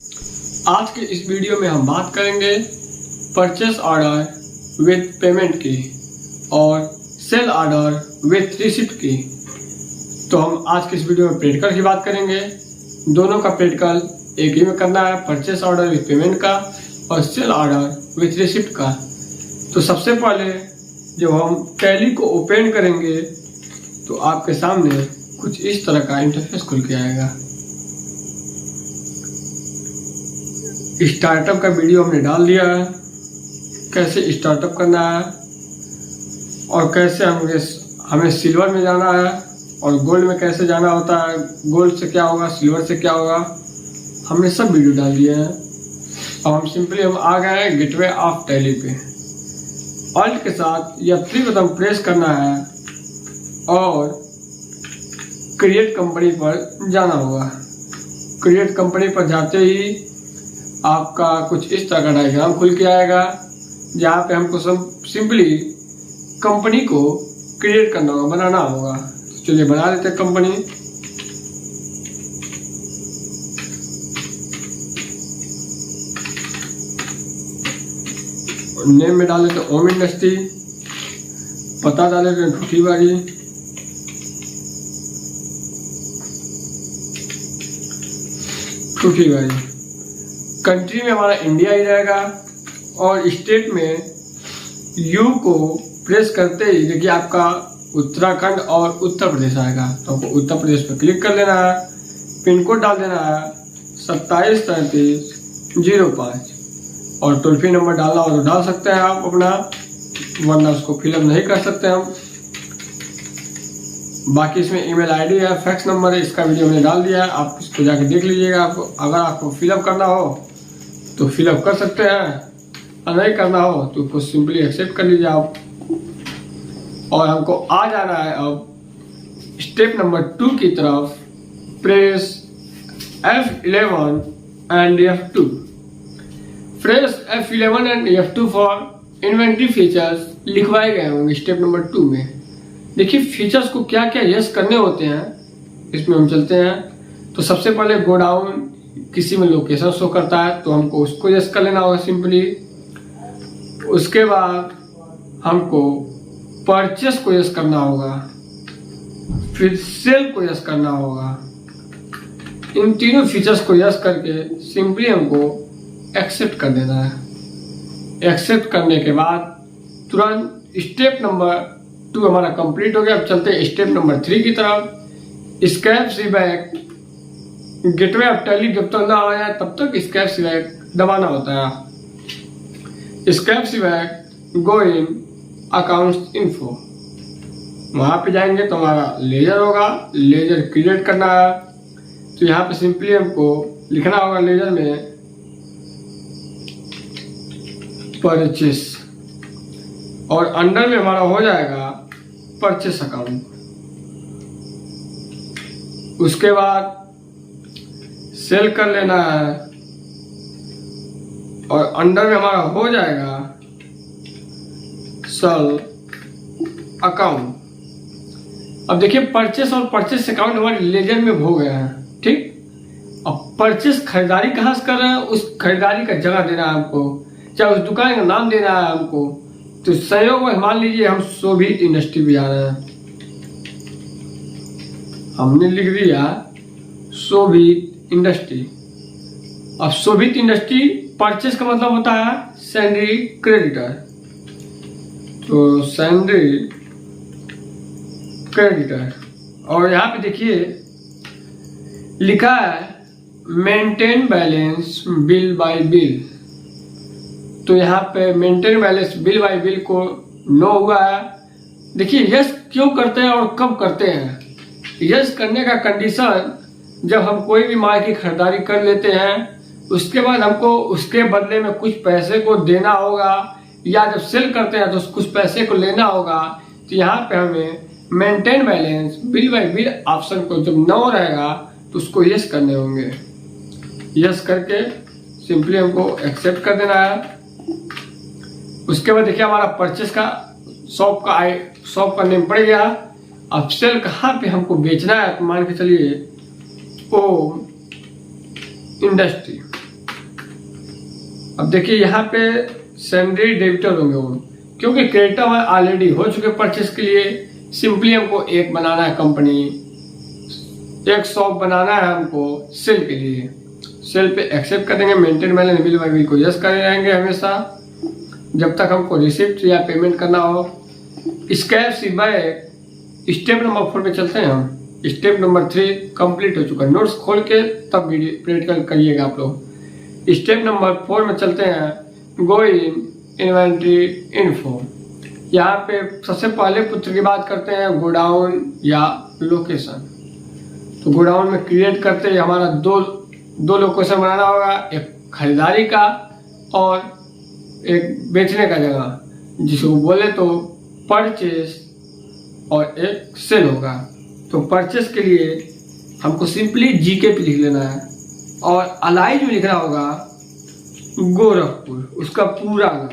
आज के इस वीडियो में हम बात करेंगे परचेस ऑर्डर विद पेमेंट की और सेल ऑर्डर विद रिसिप्ट की। तो हम आज के इस वीडियो में प्रैक्टिकल की बात करेंगे। दोनों का प्रैक्टिकल एक ही में करना है, परचेस ऑर्डर विद पेमेंट का और सेल ऑर्डर विद रिसिप्ट का। तो सबसे पहले जब हम टैली को ओपन करेंगे तो आपके सामने कुछ इस तरह का इंटरफेस खुल के आएगा। स्टार्टअप का वीडियो हमने डाल दिया है, कैसे स्टार्टअप करना है और कैसे हमें सिल्वर में जाना है और गोल्ड में कैसे जाना होता है, गोल्ड से क्या होगा, सिल्वर से क्या होगा, हमने सब वीडियो डाल दिए हैं। अब हम आ गए हैं गेटवे ऑफ टैली पे। ऑल्ट के साथ या फ्री बटन प्रेस करना है और क्रिएट कंपनी पर जाना होगा। क्रिएट कंपनी पर जाते ही आपका कुछ इस तरह का डायग्राम खुल के आएगा, जहाँ पे हमको सिंपली कंपनी को क्रिएट करना होगा, बनाना होगा। तो चलिए बना लेते हैं कंपनी। नेम में डाल देते ओम इंडस्ट्री, पता डाल देते ठुठीबाड़ी, कंट्री में हमारा इंडिया ही रहेगा और स्टेट में यू को प्रेस करते ही देखिए आपका उत्तराखंड और उत्तर प्रदेश आएगा। तो आपको उत्तर प्रदेश पर क्लिक कर लेना है। पिन कोड डाल देना है 273305 और टोल फ्री नंबर डालना हो तो डाल सकते हैं आप अपना, वरना उसको फिलअप नहीं कर सकते हम। बाकी इसमें ईमेल आईडी है, फैक्स नंबर है, इसका वीडियो मैंने डाल दिया है, आप इसको जाके देख लीजिएगा। आपको अगर आपको फिलअप करना हो तो फिलअप कर सकते हैं, और नहीं करना हो तो उसको सिंपली एक्सेप्ट कर लीजिए आप। और हमको आ जाना है अब स्टेप नंबर 2 की तरफ। Press F11 and F2। Press F11 and F2 for inventory features लिखवाए गए होंगे स्टेप नंबर 2 में। देखिए फीचर्स को क्या क्या यस करने होते हैं, इसमें हम चलते हैं। तो सबसे पहले गोडाउन किसी में लोकेशन शो करता है तो हमको उसको यस कर लेना होगा सिंपली। उसके बाद हमको परचेस को यस करना होगा, फिर सेल को यस करना होगा। इन तीनों फीचर्स को यस करके सिंपली हमको एक्सेप्ट कर देना है। एक्सेप्ट करने के बाद तुरंत स्टेप नंबर 2 हमारा कंप्लीट हो गया। अब चलते हैं स्टेप नंबर 3 की तरफ। स्क्रैप सीबैक गेटवे ऑफ टैली जब तक ना आया तब तक स्क्रैप सीबैक दबाना होता है। स्क्रैप सीबैक गो इन अकाउंट्स इन्फो, वहां पे जाएंगे तो हमारा लेजर होगा, लेजर क्रिएट करना है। तो यहाँ पे सिंपली हमको लिखना होगा लेजर में परचेस और अंडर में हमारा हो जाएगा परचेस अकाउंट। उसके बाद सेल कर लेना है और अंडर में हमारा हो जाएगा सेल अकाउंट। अब देखिए परचेस और परचेस अकाउंट हमारे लेजर में हो गया है, ठीक। अब परचेस खरीदारी कहाँ से कर रहे हैं, उस खरीदारी का जगह देना है हमको, चाहे उस दुकान का नाम देना है हमको। तो सहयोग में मान लीजिए हम शोभित इंडस्ट्री भी आ रहे हैं, हमने लिख दिया शोभित इंडस्ट्री। अब शोभित इंडस्ट्री परचेस का मतलब होता है सैलरी क्रेडिटर। तो सैलरी क्रेडिटर और यहाँ पे देखिए लिखा है maintain balance bill bye bill. तो यहाँ पे maintain balance bill bye bill को नो हुआ है। देखिए यस क्यों करते हैं और कब करते हैं। यस करने का कंडीशन जब हम कोई भी माल की खरीदारी कर लेते हैं, उसके बाद हमको उसके बदले में कुछ पैसे को देना होगा, या जब सेल करते हैं तो कुछ पैसे को लेना होगा। तो यहाँ पे हमें maintain balance bill bye bill option को जब नो रहेगा तो उसको यस करने होंगे। यस करके सिंपली हमको एक्सेप्ट कर देना है। उसके बाद देखिए हमारा परचेस का शॉप का नेम पड़ गया। अब सेल कहाँ पे हमको बेचना है, तो मान के चलिए ओम इंडस्ट्री। अब देखिए यहाँ पे सैलरी डेबिटर होंगे वो, क्योंकि क्रेडिटर हमारे ऑलरेडी हो चुके परचेस के लिए। सिंपली हमको एक बनाना है कंपनी, एक शॉप बनाना है हमको सेल के लिए। सेल पे एक्सेप्ट करेंगे, maintain balance bill bye bill को यस कर रहेंगे हमेशा जब तक हमको रिसिप्ट या पेमेंट करना हो। Scrap see back step number 4 पे चलते हैं हम। स्टेप नंबर 3 कंप्लीट हो चुका है। नोट्स खोल के तब वीडियो प्रैक्टिकल करिएगा आप लोग। स्टेप नंबर 4 में चलते हैं। गो इन इन्वेंट्री इन्फो। यहाँ पे सबसे पहले पुत्र की बात करते हैं, गोडाउन या लोकेशन। तो गोडाउन में क्रिएट करते हैं हमारा दो लोकेशन बनाना होगा, एक खरीदारी का और एक बेचने का जगह, जिसको बोले तो परचेस और एक सेल होगा। तो परचेस के लिए हमको सिंपली जीके पे लिख लेना है और अलाइज में लिखना होगा गोरखपुर, उसका पूरा नाम।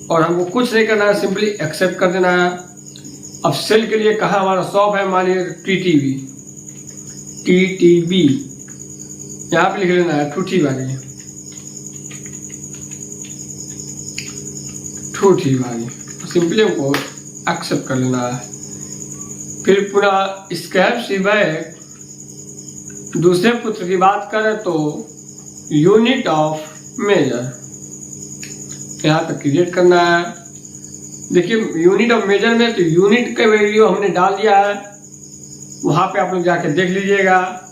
और हमको कुछ नहीं करना है, सिंपली एक्सेप्ट कर देना है। अब सेल के लिए कहाँ हमारा शॉप है, मान लीजिए टीटीबी यहाँ पे लिख लेना है ठूठी वाली सिंपली हमको एक्सेप्ट कर लेना है। फिर पूरा स्क्रैप सी बैक दूसरे पुत्र की बात करें तो यूनिट ऑफ मेजर यहाँ पे क्रिएट करना है। देखिए यूनिट ऑफ मेजर में तो यूनिट का वैल्यू हमने डाल दिया है, वहां पे आप लोग जाके देख लीजिएगा।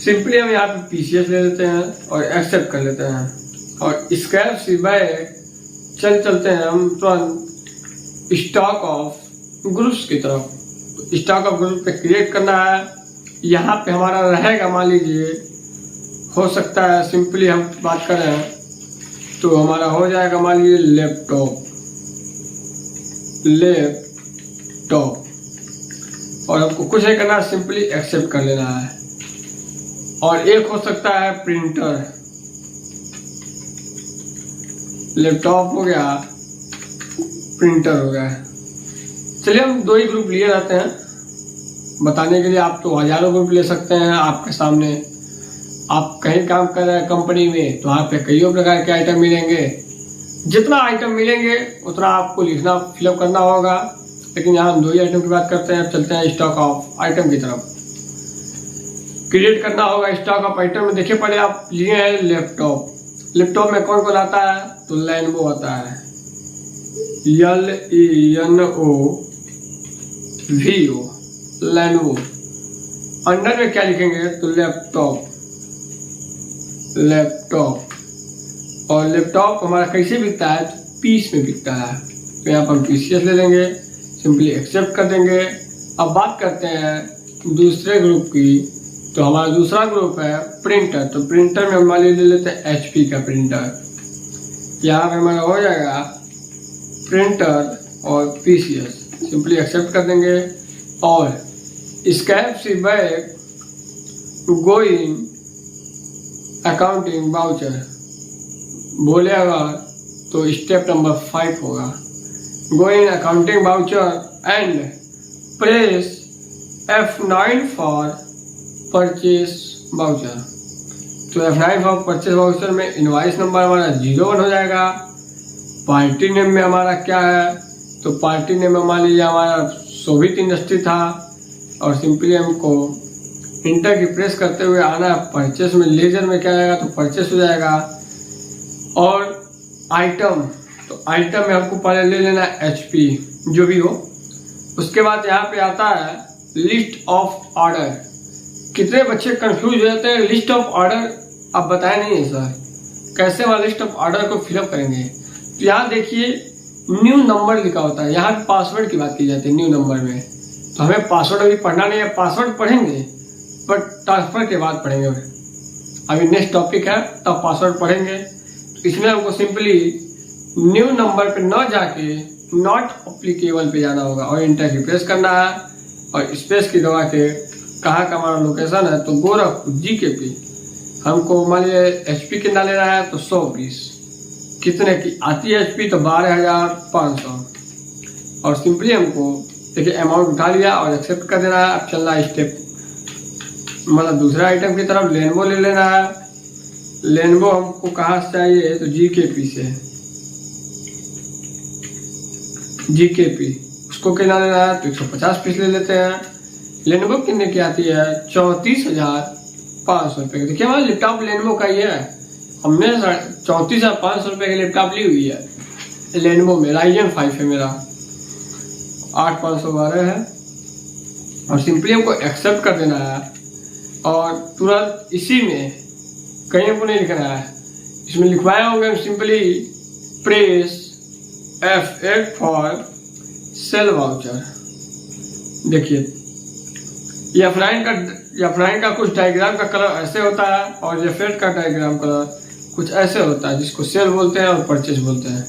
सिंपली हम यहाँ पे पीसीएस ले लेते हैं और एक्सेप्ट कर लेते हैं और स्क्रैप सी बैक चलते हैं हम तुरंत स्टॉक ऑफ ग्रुप्स की तरफ। स्टॉक ऑफ ग्रुप पे क्रिएट करना है। यहाँ पे हमारा रहेगा, मान लीजिए हो सकता है सिंपली हम बात करें तो हमारा हो जाएगा, मान लीजिए लैपटॉप और हमको कुछ नहीं करना, सिंपली एक्सेप्ट कर लेना है। और एक हो सकता है प्रिंटर, लैपटॉप हो गया, प्रिंटर हो गया। चलिए हम 2 ही ग्रुप लिए रहते हैं बताने के लिए। आप तो हजारों ग्रुप ले सकते हैं। आपके सामने आप कहीं काम कर रहे हैं कंपनी में तो वहाँ पे कई प्रकार के आइटम मिलेंगे। जितना आइटम मिलेंगे उतना आपको लिखना फिलअप करना होगा, लेकिन यहाँ हम 2 ही आइटम की बात करते हैं। चलते हैं स्टॉक ऑफ आइटम की तरफ। क्रिएट करना होगा स्टॉक ऑफ आइटम में। देखिए पहले आप लिए हैं लैपटॉप। लैपटॉप में कौन कौन आता है तो लेनोवो आता है, LENOVO लेनोवो। अंडर में क्या लिखेंगे तो लैपटॉप और लैपटॉप हमारा कैसे बिकता है तो पीस में बिकता है। तो यहाँ पर हम पीसीएस ले लेंगे, सिंपली एक्सेप्ट कर देंगे। अब बात करते हैं दूसरे ग्रुप की। तो हमारा दूसरा ग्रुप है प्रिंटर। तो प्रिंटर में हम मान ले लेते हैं HP का प्रिंटर। यहाँ पे हमारा हो जाएगा प्रिंटर और पीसीएस, सिंपली एक्सेप्ट कर देंगे। और scrap see back go in accounting voucher बोलेगा तो स्टेप नंबर 5 होगा। Go in accounting voucher and press F9 for purchase voucher. तो F9 फॉर परचेस वाउचर में इनवाइस नंबर हमारा 01 हो जाएगा। पार्टी नेम में हमारा क्या है तो पार्टी नेम में मान लीजिए हमारा शोभित इंडस्ट्री था और सिंपली हमको इंटर की प्रेस करते हुए आना परचेस में। लेजर में क्या आएगा तो परचेस हो जाएगा। और आइटम, तो आइटम में हमको पहले ले लेना HP जो भी हो। उसके बाद यहाँ पे आता है लिस्ट ऑफ ऑर्डर। कितने बच्चे कंफ्यूज हो जाते हैं, लिस्ट ऑफ ऑर्डर आप बताए नहीं है सर, कैसे वहाँ लिस्ट ऑफ ऑर्डर को फिलअप करेंगे। तो यहाँ देखिए न्यू नंबर लिखा होता है, यहाँ पासवर्ड की बात की जाती है न्यू नंबर में। तो हमें पासवर्ड अभी पढ़ना नहीं है, पासवर्ड पढ़ेंगे बट ट्रांसफर के बाद पढ़ेंगे। अभी नेक्स्ट टॉपिक है तब पासवर्ड पढ़ेंगे। तो इसमें हमको सिंपली न्यू नंबर पे न जाके नॉट अप्लीकेबल पे जाना होगा और इंटर की प्रेस करना है और स्पेस की दबा के कहाँ का हमारा लोकेशन है तो गोरखपुर जीके पे। हमको मान लीजिए HP कितना लेना है तो 100 पीस। कितने की आती है HP तो 12,500। और सिंपली हमको देखिए अमाउंट उठा लिया और एक्सेप्ट कर देना है। अब चलना है स्टेप मतलब दूसरा आइटम की तरफ, लेनोवो ले लेना है। लेनोवो हमको कहाँ से चाहिए, तो GKP से, GKP उसको कितना लेना है, तो 150 पीस ले लेते हैं। लेनोवो कितने की आती है, 34,500 रुपये की। देखिए हमारा लैपटॉप लेनोवो का ही है, हमने 34,500 रुपये की लैपटॉप ली हुई है लेनोवो में। Ryzen 5 है मेरा, 8512 है, और सिंपली हमको एक्सेप्ट कर देना है और तुरंत इसी में कहीं हमको नहीं लिखना है, इसमें लिखवाए होंगे simply press F8 for sale voucher. देखिए F9 का कुछ डायग्राम का कलर ऐसे होता है और F8 का डायग्राम कलर कुछ ऐसे होता है, जिसको सेल बोलते हैं और परचेज बोलते हैं।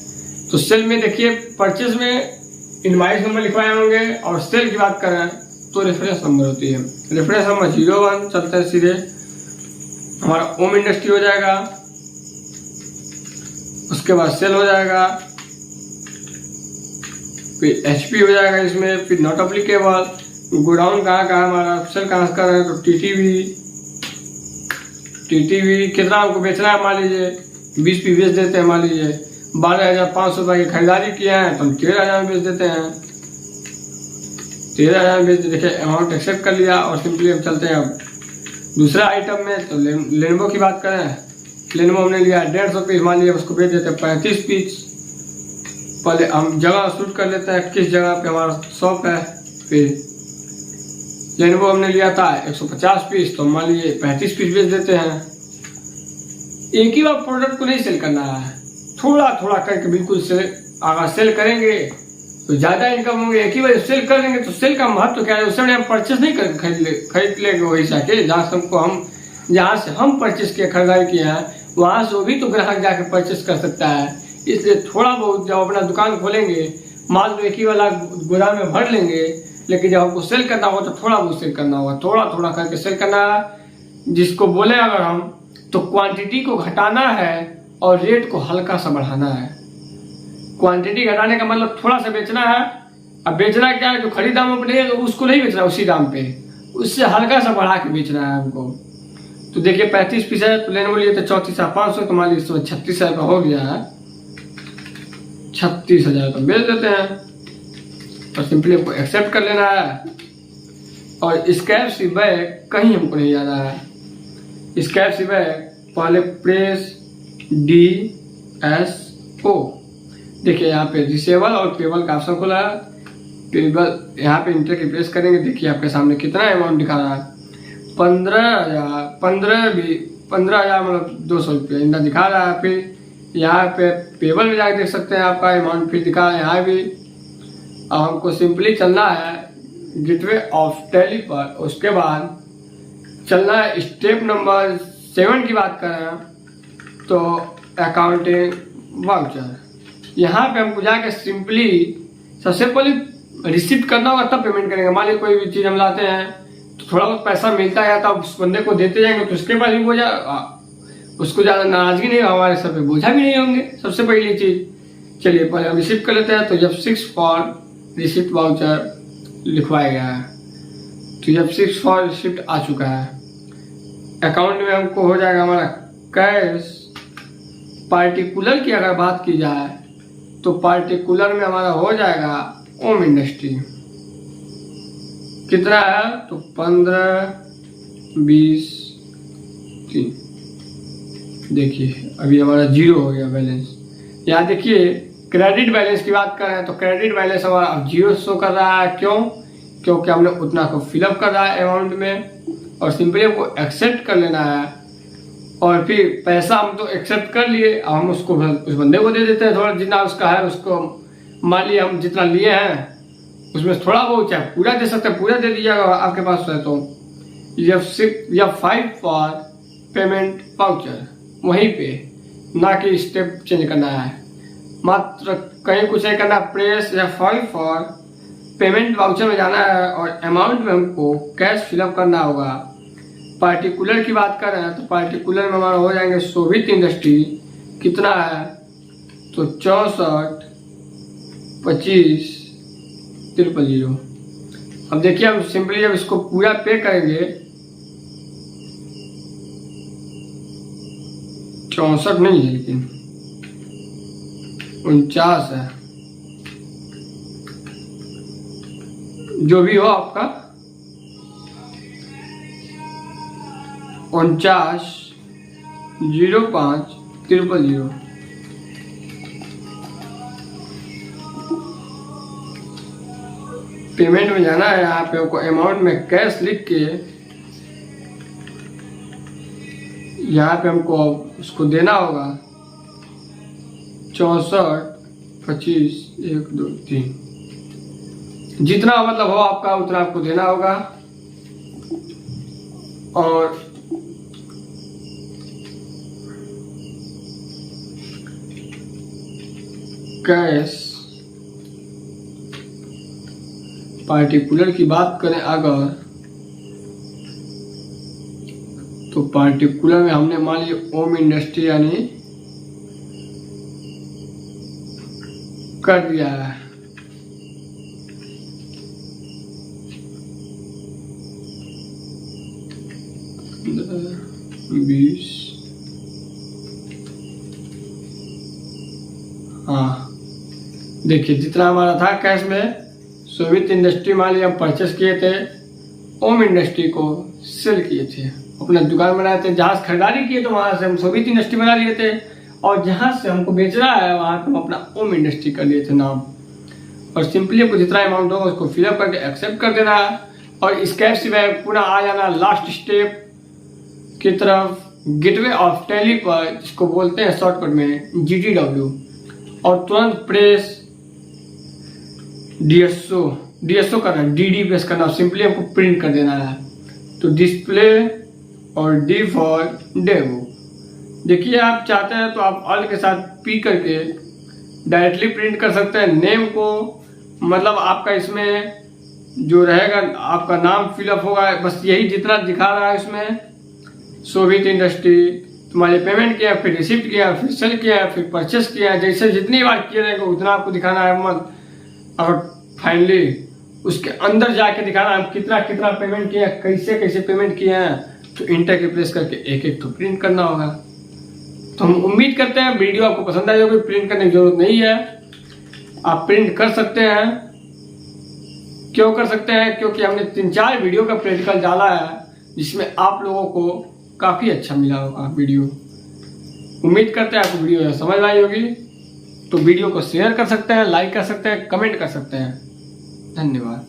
तो सेल में देखिए, परचेज में इनवाइस नंबर लिखवाए होंगे, और सेल की बात करें तो रेफरेंस नंबर होती है। रेफरेंस नंबर 01 चलते हैं सीधे, हमारा ओम इंडस्ट्री हो जाएगा, उसके बाद सेल हो जाएगा, फिर HP हो जाएगा इसमें, फिर नॉट अप्लीकेबल, गोडाउन कहाँ का हमारा, सेल कहाँ का है, तो TTV कितना हमको बेचना है, मान लीजिए 20 पी बेच देते हैं, मान लीजिए 12,500 रुपये की खरीदारी किए हैं तो हम 13,000 में बेच देते हैं, 13,000 में बेच। देखिए अमाउंट एक्सेप्ट कर लिया, और सिंपली हम चलते हैं अब दूसरा आइटम में। तो लेनोवो की बात करें, लेनोवो हमने लिया 150 पीस, मान लीजिए उसको बेच देते हैं 35 पीस। पहले हम जगह शूट कर लेते हैं, किस जगह पे हमारा शॉप है। फिर लेनोवो हमने लिया था 150 पीस, तो मान लीजिए 35 पीस बेच देते हैं। एक ही बार प्रोडक्ट को नहीं सेल करना है, थोड़ा थोड़ा करके बिल्कुल सेल। अगर सेल करेंगे तो ज़्यादा इनकम होंगे, एक ही बार सेल कर देंगे तो सेल का महत्व क्या है, उस समय हम परचेस नहीं कर खरीद लेंगे वही जाके, जहाँ से हम परचेस किए, खरीदारी किए हैं, वहाँ से वो भी तो ग्राहक जाके परचेस कर सकता है। इसलिए थोड़ा बहुत जब अपना दुकान खोलेंगे, माल तो एक ही वाला गोदाम में भर लेंगे, लेकिन जब हमको सेल करना होगा तो थोड़ा बहुत सेल करना होगा, थोड़ा थोड़ा करके सेल करना है। जिसको बोले अगर हम, तो क्वांटिटी को घटाना है और रेट को हल्का सा बढ़ाना है। क्वांटिटी घटाने का मतलब थोड़ा सा बेचना है, अब बेचना क्या है, जो खरीद दाम अपने उसको नहीं बेचना उसी दाम पे, उससे हल्का सा बढ़ा के बेचना है हमको। तो देखिए 35 पीस है, तो लेने लिए तो 34,500, तो मान लीजिए 36,000 का हो गया है, 36,000 का बेच देते हैं, और सिंपली हमको एक्सेप्ट कर लेना है। और स्क्रैप सी बैग कहीं हमको नहीं जाना है। स्क्रैप सी बैग पहले प्रेस DSO, देखिए यहाँ पे डिसेबल और पेबल का ऑप्शन खुला है। पेबल यहाँ पे इंटर की प्रेस करेंगे, देखिए आपके सामने कितना अमाउंट दिखा रहा है, 15,000 मतलब 200 रुपये इंटर दिखा रहा है। फिर यहाँ पे पेबल में जाकर देख सकते हैं आपका अमाउंट फिर दिखा रहा है यहाँ भी। अब हमको सिंपली चलना है गेटवे ऑफ टैली पर, उसके बाद चलना है स्टेप नंबर 7 की बात करें तो अकाउंटिंग वाउचर। यहाँ पे हमको जाके सिंपली सबसे पहले रिसीव करना होगा, तब पेमेंट करेंगे। मान लीजिए कोई भी चीज़ हम लाते हैं तो थोड़ा बहुत पैसा मिलता है, तब उस बंदे को देते जाएंगे तो उसके पास भी बोझा, उसको ज़्यादा नाराजगी नहीं, हमारे सर पे बोझा भी नहीं होंगे। सबसे पहली चीज़, चलिए पहले हम रिसीव कर लेते हैं। तो जब 6 फॉर रिसिप्ट वाउचर लिखवाया गया है, तो जब 6 फॉर रिसिप्ट आ चुका है, अकाउंट में हमको हो जाएगा हमारा कैश। पार्टिकुलर की अगर बात की जाए तो पार्टिकुलर में हमारा हो जाएगा ओम इंडस्ट्री। कितना है, तो 15, 20, 3। देखिए अभी हमारा 0 हो गया बैलेंस। यहाँ देखिए क्रेडिट बैलेंस की बात करें तो क्रेडिट बैलेंस हमारा अब 0 शो कर रहा है। क्यों? क्योंकि हमने उतना को फिलअप कर रहा है अमाउंट में, और सिंपली हमको एक्सेप्ट कर लेना है। और फिर पैसा हम तो एक्सेप्ट कर लिए, अब हम उसको उस बंदे को दे देते हैं थोड़ा, जितना उसका है उसको। मान लिया हम जितना लिए हैं उसमें थोड़ा बहुत चाहे पूरा दे सकते हैं, पूरा दे दीजिएगा आपके पास है तो। या 5 फॉर पेमेंट वाउचर, वहीं पे, ना कि स्टेप चेंज करना है, मात्र कहीं कुछ नहीं करना। प्रेस या 5 फॉर पेमेंट वाउचर में जाना है और अमाउंट में हमको कैश फिलअप करना होगा। पार्टिकुलर की बात कर रहे हैं तो पार्टिकुलर में हमारा हो जाएंगे शोभित इंडस्ट्री। कितना है, तो 64, 25, 000। अब देखिए हम सिंपली जब इसको पूरा पे करेंगे 64 नहीं है, लेकिन 49 है। जो भी हो आपका 490500। पेमेंट में जाना है, यहाँ पे आपको अमाउंट में कैश लिख के यहाँ पे हमको उसको देना होगा 6425 जितना मतलब हो आपका उतना आपको देना होगा। और कैश पार्टिकुलर की बात करें अगर, तो पार्टिकुलर में हमने मान लिया ओम इंडस्ट्री यानी कर दिया है। बीस, हाँ देखिए जितना हमारा था कैश में, सोवित इंडस्ट्री मान लिया हम परचेस किए थे, ओम इंडस्ट्री को सेल किए थे, अपना दुकान बनाए थे, जहाँ से खरीदारी किए तो वहां से हम सोवित इंडस्ट्री बना लिए थे, और जहाँ से हमको बेचना है वहां हम अपना ओम इंडस्ट्री कर लिए थे नाम। और सिंपली आपको जितना अमाउंट होगा उसको फिलअप करके एक्सेप्ट कर देना है, और इस कैश में पूरा आ जाना लास्ट स्टेप की तरफ, गेटवे ऑफ टैली पर, जिसको बोलते हैं शॉर्टकट में GTW, और तुरंत प्रेस DSO करना, DD प्रेस करना, सिंपली आपको प्रिंट कर देना है। तो डिस्प्ले और D फॉर डेमो। देखिए आप चाहते हैं तो आप ऑल के साथ P करके डायरेक्टली प्रिंट कर सकते हैं नेम को, मतलब आपका इसमें जो रहेगा आपका नाम फिलअप होगा, बस यही जितना दिखा रहा है इसमें, सोवित इंडस्ट्री, तुम्हारे पेमेंट किया, फिर रिसिप्ट किया, फिर सेल किया, फिर परचेस किया, जैसे जितनी बार किए रहेगा उतना आपको दिखाना है मत। और फाइनली उसके अंदर जाके दिखाना है कितना कितना पेमेंट किया, कैसे कैसे पेमेंट किए हैं, तो इंटर के प्रेस करके एक एक तो प्रिंट करना होगा। तो हम उम्मीद करते हैं वीडियो आपको पसंद आई होगी। प्रिंट करने की जरूरत नहीं है, आप प्रिंट कर सकते हैं। क्यों कर सकते हैं? क्योंकि हमने 3-4 वीडियो का प्रैक्टिकल डाला है जिसमें आप लोगों को काफी अच्छा मिला होगा वीडियो। उम्मीद करते हैं आपको वीडियो समझ आई होगी। तो वीडियो को शेयर कर सकते हैं, लाइक कर सकते हैं, कमेंट कर सकते हैं। धन्यवाद।